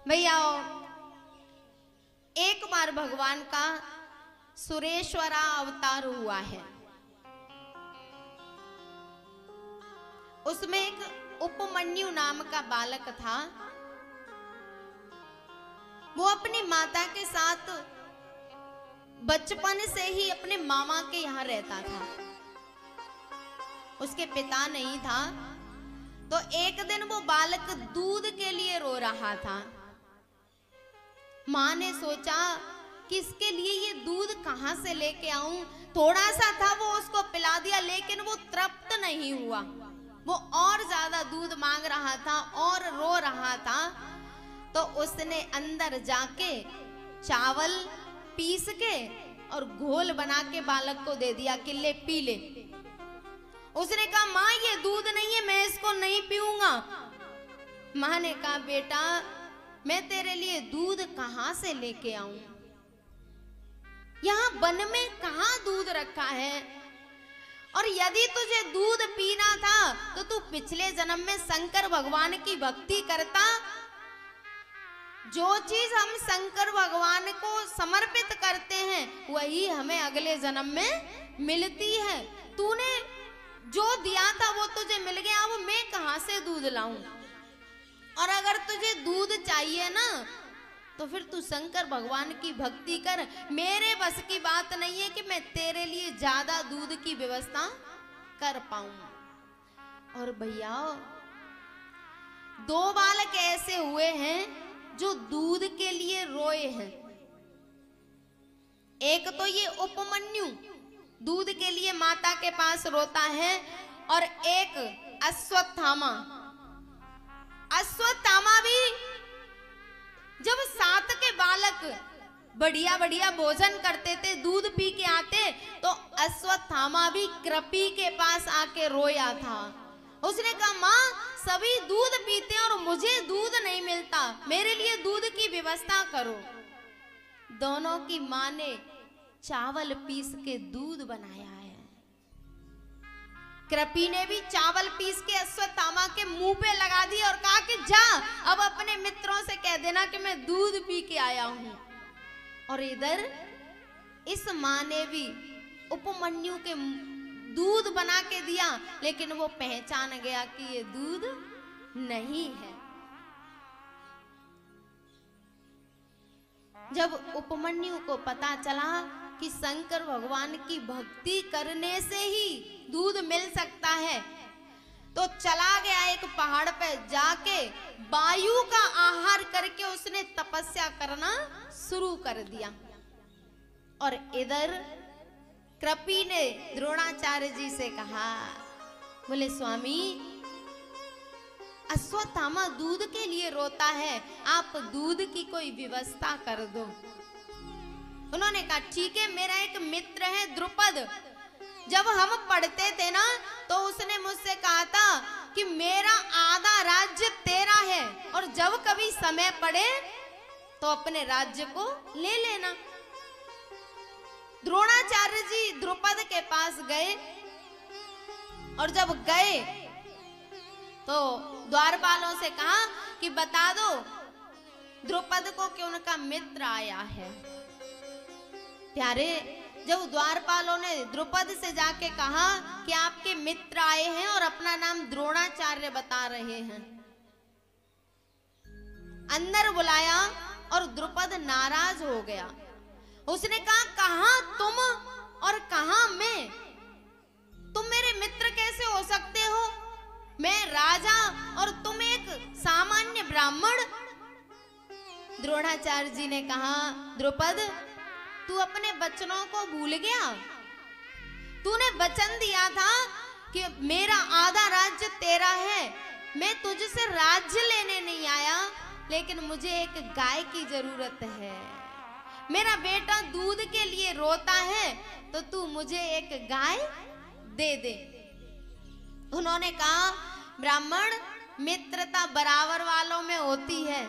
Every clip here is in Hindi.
भैया एक बार भगवान का सुरेश्वरा अवतार हुआ है। उसमें एक उपमन्यु नाम का बालक था। वो अपनी माता के साथ बचपन से ही अपने मामा के यहाँ रहता था। उसके पिता नहीं था, तो एक दिन वो बालक दूध के लिए रो रहा था। माँ ने सोचा कि इसके लिए ये दूध कहाँ से लेके आऊं। थोड़ा सा था, वो उसको पिला दिया, लेकिन वो तृप्त नहीं हुआ। वो और ज्यादा दूध मांग रहा था और रो रहा था। तो उसने अंदर जाके चावल पीस के और घोल बना के बालक को दे दिया कि ले पी ले। उसने कहा माँ ये दूध नहीं है, मैं इसको नहीं पीऊंगा। माँ ने कहा बेटा मैं तेरे लिए दूध कहां से लेके आऊं? यहाँ वन में कहां दूध रखा है? और यदि तुझे दूध पीना था तो तू पिछले जन्म में शंकर भगवान की भक्ति करता। जो चीज हम शंकर भगवान को समर्पित करते हैं वही हमें अगले जन्म में मिलती है। तूने जो दिया था वो तुझे मिल गया, अब मैं कहां से दूध लाऊं? और अगर तुझे दूध चाहिए ना तो फिर तू शंकर भगवान की भक्ति कर। मेरे बस की बात नहीं है कि मैं तेरे लिए ज्यादा दूध की व्यवस्था कर पाऊं। और भैया दो बालक ऐसे हुए हैं जो दूध के लिए रोए हैं। एक तो ये उपमन्यु दूध के लिए माता के पास रोता है, और एक अश्वत्थामा। अश्वत्थामा भी जब सात के बालक बढ़िया बढ़िया भोजन करते थे, दूध पी के आते, तो अश्वत्थामा भी कृपी के पास आके रोया था। उसने कहा माँ सभी दूध पीते हैं और मुझे दूध नहीं मिलता, मेरे लिए दूध की व्यवस्था करो। दोनों की माँ ने चावल पीस के दूध बनाया है। कृपी ने भी चावल पीस के अश्वत्थामा के मुंह पे लगा दी और कहा कि जा अब अपने मित्रों से कह देना कि मैं दूध पी के आया हूं। और इधर इस माँ ने भी उपमन्यु के दूध बना के दिया, लेकिन वो पहचान गया कि ये दूध नहीं है। जब उपमन्यु को पता चला कि शंकर भगवान की भक्ति करने से ही दूध मिल सकता है, तो चला गया एक पहाड़ पे, जाके वायु का आहार करके उसने तपस्या करना शुरू कर दिया। और इधर कृपी ने द्रोणाचार्य जी से कहा, बोले स्वामी अश्वत्थामा दूध के लिए रोता है, आप दूध की कोई व्यवस्था कर दो। उन्होंने कहा ठीक है, मेरा एक मित्र है द्रुपद, जब हम पढ़ते थे ना तो उसने मुझसे कहा था कि मेरा आधा राज्य तेरा है, और जब कभी समय पड़े तो अपने राज्य को ले लेना। द्रोणाचार्य जी द्रुपद के पास गए, और जब गए तो द्वारपालों से कहा कि बता दो द्रुपद को कि उनका मित्र आया है। प्यारे, जब द्वारपालों ने द्रुपद से जाके कहा कि आपके मित्र आए हैं और अपना नाम द्रोणाचार्य बता रहे हैं, अंदर बुलाया और द्रुपद नाराज हो गया। उसने कहा कहां तुम और कहां मैं? तुम मेरे मित्र कैसे हो सकते हो? मैं राजा और तुम एक सामान्य ब्राह्मण। द्रोणाचार्य जी ने कहा द्रुपद तू अपने वचनों को भूल गया। तूने वचन दिया था कि मेरा आधा राज्य तेरा है। मैं तुझसे राज्य लेने नहीं आया, लेकिन मुझे एक गाय की जरूरत है। मेरा बेटा दूध के लिए रोता है, तो तू मुझे एक गाय दे दे। उन्होंने कहा ब्राह्मण मित्रता बराबर वालों में होती है,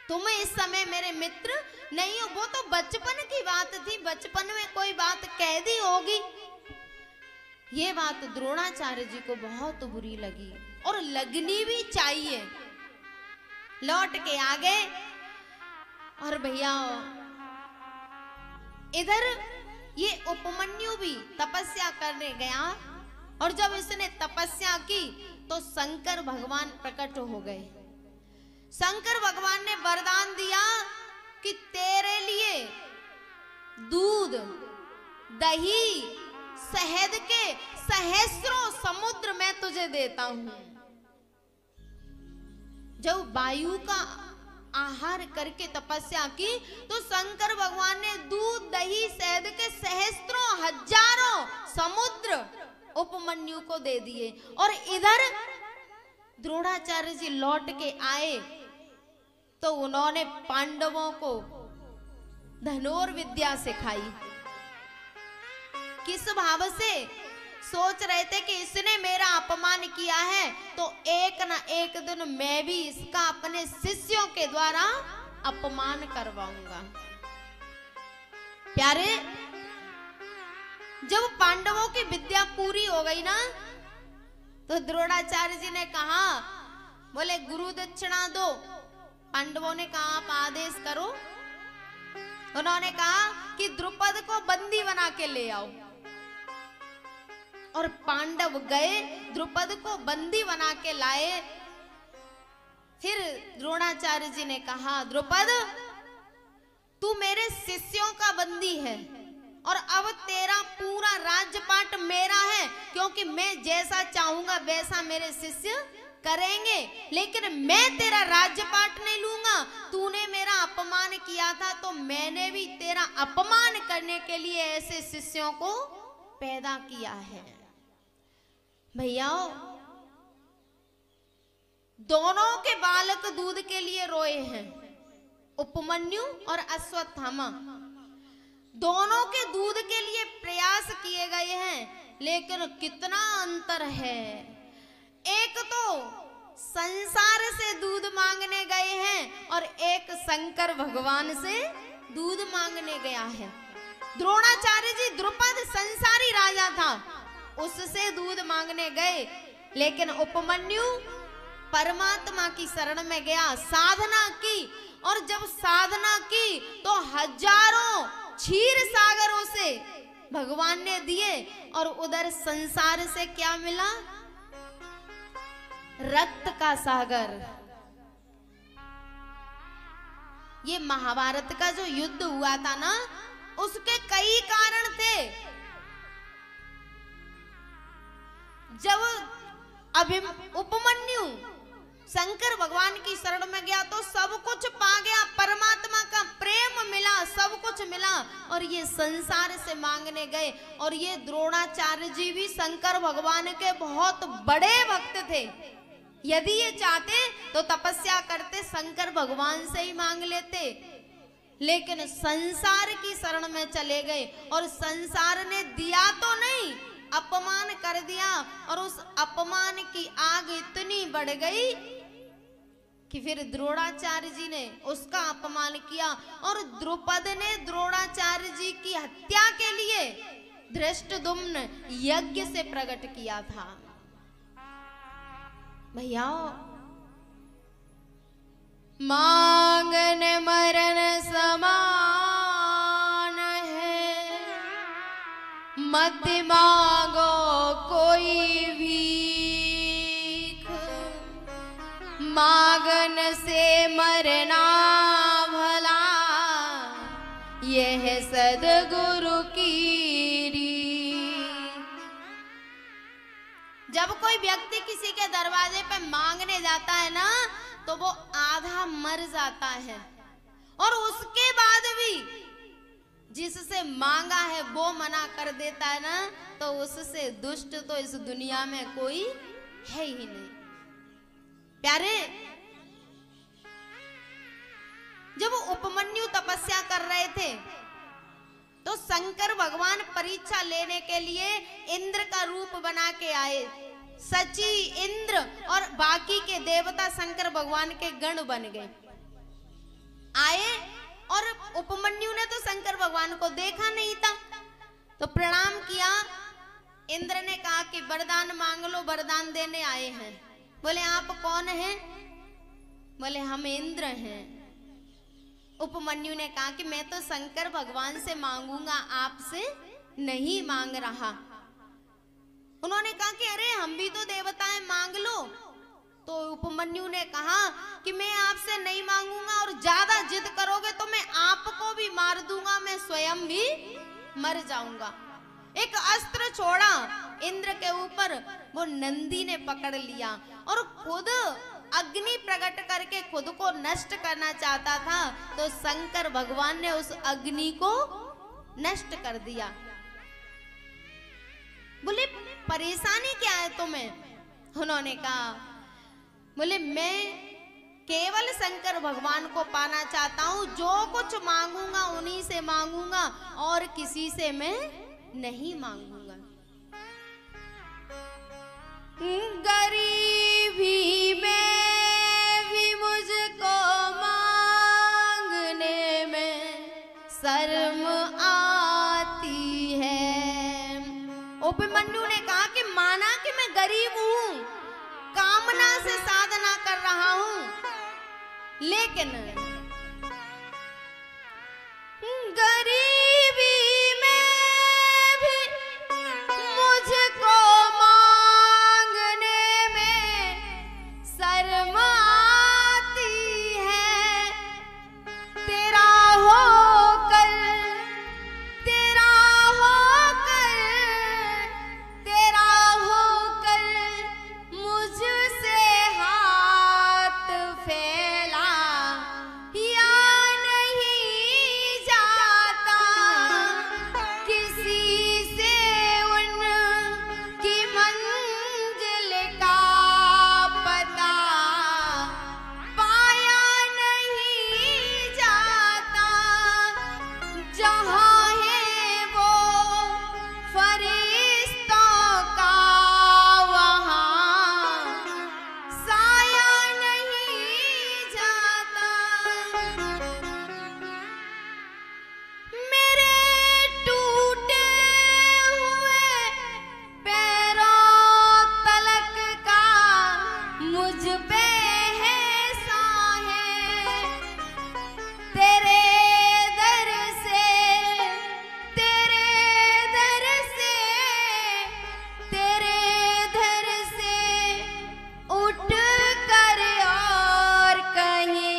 तुम इस समय मेरे मित्र नहीं हो। वो तो बचपन की बात थी, बचपन में कोई बात कह दी होगी। ये बात द्रोणाचार्य जी को बहुत बुरी लगी, और लगनी भी चाहिए। लौट के आ गए। और भैया इधर ये उपमन्यु भी तपस्या करने गया, और जब इसने तपस्या की तो शंकर भगवान प्रकट हो गए। शंकर भगवान ने वरदान दिया कि तेरे लिए दूध, दही, शहद के सहस्रों समुद्र मैं तुझे देता हूं। जब वायु का आहार करके तपस्या की तो शंकर भगवान ने दूध, दही, शहद के सहस्त्रों हजारों समुद्र उपमन्यु को दे दिए। और इधर द्रोणाचार्य जी लौट के आए तो उन्होंने पांडवों को धनुर्विद्या सिखाई। किस भाव से? सोच रहे थे कि इसने मेरा अपमान किया है तो एक ना एक दिन मैं भी इसका अपने शिष्यों के द्वारा अपमान करवाऊंगा। प्यारे, जब पांडवों की विद्या पूरी हो गई ना तो द्रोणाचार्य जी ने कहा, बोले गुरु दक्षिणा दो। पांडवों ने कहा आप आदेश करो। उन्होंने कहा कि द्रुपद को बंदी बना के ले आओ। और पांडव गए, द्रुपद को बंदी बना के लाए। फिर द्रोणाचार्य जी ने कहा, द्रुपद तू मेरे शिष्यों का बंदी है और अब तेरा पूरा राज्यपाट मेरा है, क्योंकि मैं जैसा चाहूंगा वैसा मेरे शिष्य करेंगे, लेकिन मैं तेरा राज्यपाट नहीं लूंगा। तूने मेरा अपमान किया था तो मैंने भी तेरा अपमान करने के लिए ऐसे शिष्यों को पैदा किया है। भैया दोनों के बालक दूध के लिए रोए हैं, उपमन्यु और अश्वत्थामा। दोनों के दूध के लिए प्रयास किए गए हैं, लेकिन कितना अंतर है। एक तो संसार से दूध मांगने गए हैं और एक शंकर भगवान से दूध मांगने गया है। द्रोणाचार्य जी द्रुपद संसारी राजा था, उससे दूध मांगने गए, लेकिन उपमन्यु परमात्मा की शरण में गया, साधना की। और जब साधना की तो हजारों क्षीर सागरों से भगवान ने दिए, और उधर संसार से क्या मिला? रक्त का सागर। ये महाभारत का जो युद्ध हुआ था ना, उसके कई कारण थे। जब उपमन्यु शंकर भगवान की शरण में गया तो सब कुछ पा गया, परमात्मा का प्रेम मिला, सब कुछ मिला। और ये संसार से मांगने गए, और ये द्रोणाचार्य जी भी शंकर भगवान के बहुत बड़े भक्त थे। यदि ये चाहते तो तपस्या करते शंकर भगवान से ही मांग लेते, लेकिन संसार की शरण में चले गए और संसार ने दिया तो नहीं, अपमान कर दिया। और उस अपमान की आग इतनी बढ़ गई कि फिर द्रोणाचार्य जी ने उसका अपमान किया, और द्रुपद ने द्रोणाचार्य जी की हत्या के लिए धृष्टद्युम्न यज्ञ से प्रकट किया था। भैया मांगन मरण समान है, मत मांगो कोई भीख, मांगन से मरना भला, यह सद्गुरु की रीत। जब कोई व्यक्ति किसी के दरवाजे पे मांगने जाता है ना, तो वो आधा मर जाता है, और उसके बाद भी जिससे मांगा है वो मना कर देता है ना, तो उससे दुष्ट तो इस दुनिया में कोई है ही नहीं। प्यारे, जब उपमन्यु तपस्या कर रहे थे तो शंकर भगवान परीक्षा लेने के लिए इंद्र का रूप बना के आए। सची, इंद्र और बाकी के देवता शंकर भगवान के गण बन गए। आए और उपमन्यु ने तो शंकर भगवान को देखा नहीं था, तो प्रणाम किया। इंद्र ने कहा कि वरदान मांग लो, वरदान देने आए हैं। बोले आप कौन हैं? बोले हम इंद्र हैं। उपमन्यु ने कहा कि मैं तो शंकर भगवान से मांगूंगा, आपसे नहीं मांग रहा। उन्होंने कहा कि अरे हम भी तो देवता हैं, मांग लो। तो उपमन्यु ने कहा कि मैं आपसे नहीं मांगूंगा, और ज्यादा जिद करोगे तो मैं आपको भी मार दूंगा, मैं स्वयं भी मर जाऊंगा। एक अस्त्र छोड़ा इंद्र के ऊपर, वो नंदी ने पकड़ लिया और खुद अग्नि प्रकट करके खुद को नष्ट करना चाहता था। तो शंकर भगवान ने उस अग्नि को नष्ट कर दिया। बोले परेशानी क्या है तुम्हें? उन्होंने कहा, बोले मैं केवल शंकर भगवान को पाना चाहता हूं, जो कुछ मांगूंगा उन्हीं से मांगूंगा और किसी से मैं नहीं मांगूंगा। गरीबी में भी मुझको मांगने में शर्म आती है। उपमन्यु ने कहा कि माना कि मैं गरीब हूं, कामना से साधना कर रहा हूं, लेकिन गरीबी में भी मुझको मांगने में शर्म आती है। तेरा होकर मुझसे हाथ फैला या नहीं जाता, किसी से उनकी मंजिल का पता पाया नहीं जाता। जहाँ है वो फरिश्तों का, वहाँ साया नहीं जाता। मेरे टूटे हुए पैरों तलक का मुझ पे एहसान है। तेरे दर से उठ कर और कहीं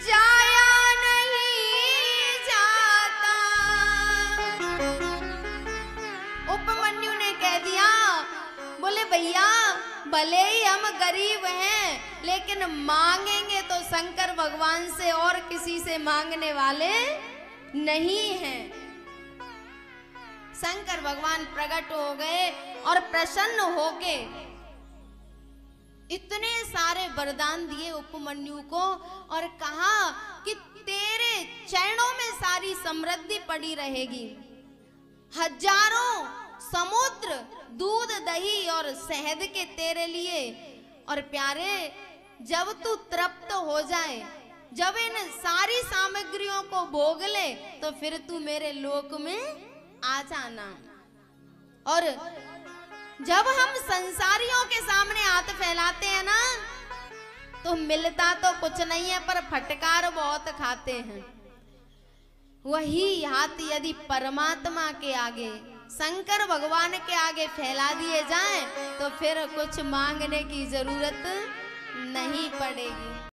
जाया नहीं जाता। उपमन्यु ने कह दिया, बोले भैया भले ही हम गरीब हैं, लेकिन मांगेंगे तो शंकर भगवान से और किसी से मांगने वाले नहीं हैं। शंकर भगवान प्रकट हो गए और प्रसन्न होके इतने सारे वरदान दिए उपमन्यु को और कहा कि तेरे चरणों में सारी समृद्धि पड़ी रहेगी। हजारों समुद्र दूध दही और शहद के तेरे लिए। और प्यारे, जब तू तृप्त हो जाए, जब इन सारी सामग्रियों को भोग ले, तो फिर तू मेरे लोक में आ जाना। और जब हम संसारियों के सामने हाथ फैलाते हैं ना, तो मिलता तो कुछ नहीं है, पर फटकार बहुत खाते हैं। वही हाथ यदि परमात्मा के आगे, शंकर भगवान के आगे फैला दिए जाएं, तो फिर कुछ मांगने की जरूरत नहीं पड़ेगी।